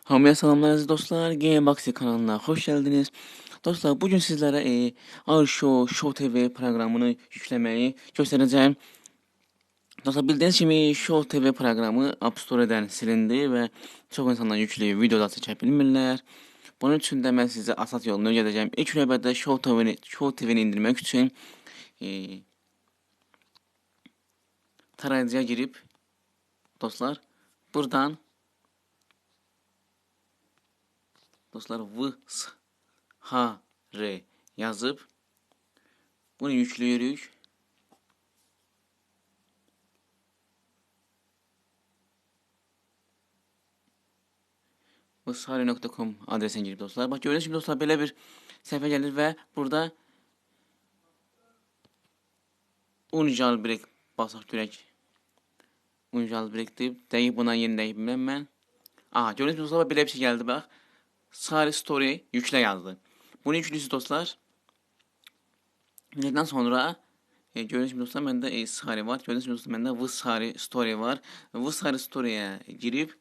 Hamıya salamlar əziz dostlar. Gamebox kanalına xoş gəldiniz. Dostlar, bugün sizlərə Show TV proqramını yükləməyi göstərəcəyim. Dostlar, bildiyiniz kimi Show TV proqramı App Store-dan silindi və çox insanlar yükləyib video da çəkə bilmirlər. Bunun üçün də mən sizə əsas yolunu öyrədəcəm. İlk növbədə Show TV-ni indirmək üçün tarayıcıya girib dostlar, buradan dostlar VSHR yazıb bunu yüklüyoruz. VSHR.com adresine girip dostlar. Bak gördüğünüz gibi dostlar böyle bir səhifə gəlir və burada Unjailbreak basaq görək. Unjailbreak deyib, dəqiq buna yeni deyib bilməm mən. Aha, gördüğünüz gibi dostlar belə bir şey gəldi bax. Sari Story yükle yazdı. Bunu yüklüyorsunuz dostlar. Yükledikten sonra gördüğünüz gibi dostlar bende Sari var. Gördüğünüz gibi dostlar bende VSHR Story var. VSHR Story'ye girip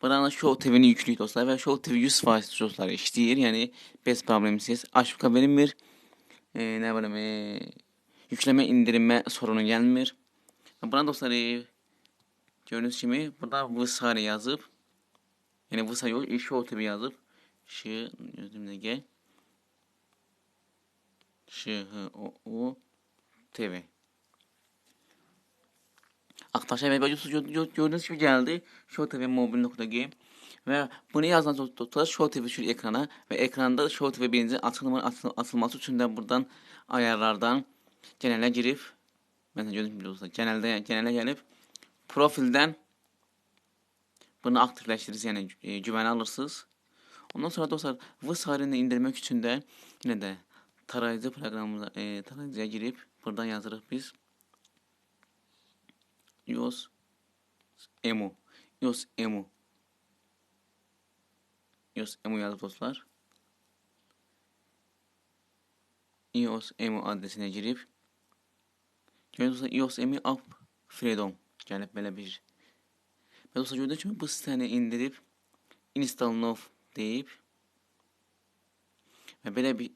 buradan Show TV'ni yüklüyük dostlar ve Show TV 100% dostlar işləyir. Yani bez problemsiz. Aşıqqa verilmir. Ne bileyim yükleme indirme sorunu gelmir. Buradan dostlar gördüğünüz gibi burada VSHR yazıp yani VSHR yok Show TV yazıp gözümle gel. Show TV. Arkadaşlar gördüğünüz gibi geldi. Show TV mobil.g ve bunu yazdan sonra Show TV şu ekrana ve ekranda Show TV birinci açılması için de buradan ayarlardan genele girip mesela gördüğünüz gibi dostlar genele gelip profilden bunu aktifləşdirirsiniz, yani güvəni alırsınız. Ondan sonra dostlar VSHR'ini indirmek için de yine de tarayıcı programımıza tarayıcıya girip buradan yazırıq biz. iOS Emu yazıp dostlar. iOS Emu adresine girip dostlar iOS Emu App Freedom gelip böyle bir. Ve dostlar gördüğünüz gibi bu sitəni indirip install now deyip ve böyle bir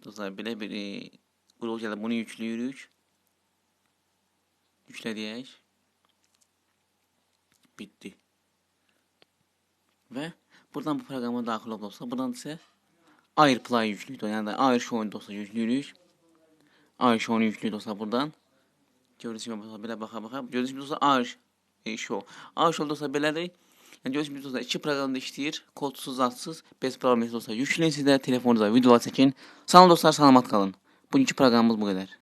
dostlar böyle bir browserda bunu yüklüyoruz. Yüklədiyək. Bitti. Ve buradan bu programa daxil olub dostlar. Buradan ise AirPlay yüklüydü. Yani da AirShow'u dostlar yüklüyoruz. AirShow'u yüklüydü dostlar buradan. Gördüğünüz gibi dostlar belə baxa. Gördüğünüz gibi dostlar AirShow dostlar belədir. Yani gördüğünüz gibi dostlar iki programda işləyir. Kodsuz, zatsız, bez problemi dostlar. Yükləyin sizə telefonunuza videolar çəkin. Sağ olun dostlar, salamat qalın. Bugünkü proqramımız bu qədər.